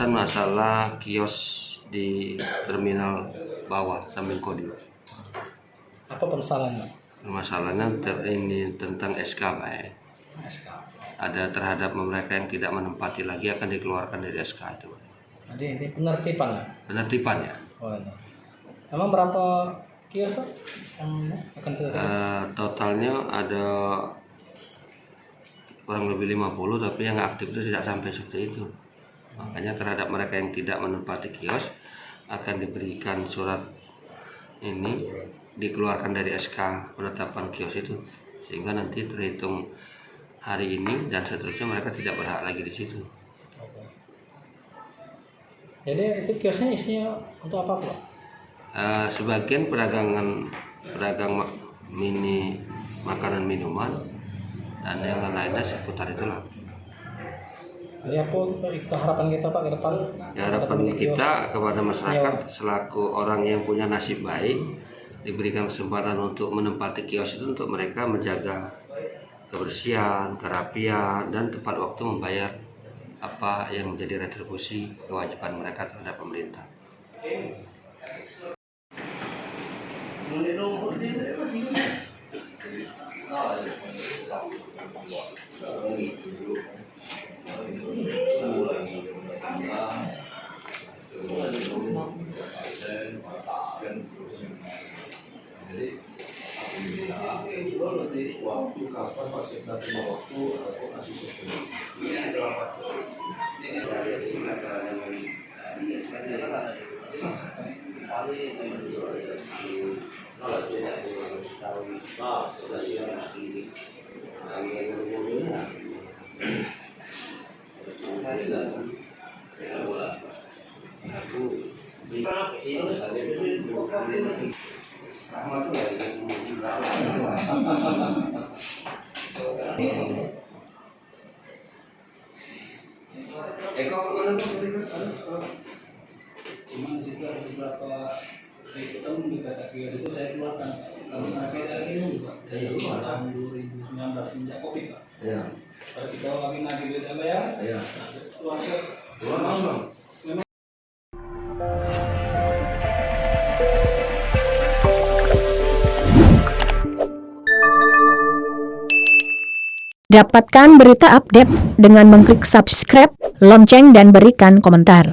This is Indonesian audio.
pembahasan masalah kios di terminal bawah samping Kodim. Apa permasalahannya? Masalahnya ini tentang SK, Pak. SK. Ada terhadap mereka yang tidak menempati lagi akan dikeluarkan dari SK itu. Jadi ini penertiban ya? Penertiban ya. Oh, ini. Emang berapa kios yang akan ditertibkan? Totalnya ada kurang lebih 50, tapi yang aktif itu tidak sampai seperti itu. Makanya terhadap mereka yang tidak menempati kios akan diberikan surat ini, dikeluarkan dari SK penetapan kios itu, sehingga nanti terhitung hari ini dan seterusnya mereka tidak berhak lagi di situ. Oke. Jadi itu kiosnya isinya untuk apa, Pak? Sebagian pedagang mini makanan minuman dan yang lainnya seputar itulah. Jadi apa itu harapan kita, Pak, ke depan? Ya, harapan kita kepada masyarakat selaku orang yang punya nasib baik diberikan kesempatan untuk menempati kios itu, untuk mereka menjaga kebersihan, kerapian, dan tepat waktu membayar apa yang menjadi retribusi kewajiban mereka terhadap pemerintah. Waktu kapan masih waktu atau kasih Cuman di situ ada beberapa item di kategori itu saya keluarkan. Kalau pakai dari ini Pak, dari tahun 2019 sejak Covid Pak. Ya. Kalau kita lagi nagih duit apa ya? Ya. Keluarga. Dapatkan berita update dengan mengklik subscribe, lonceng dan berikan komentar.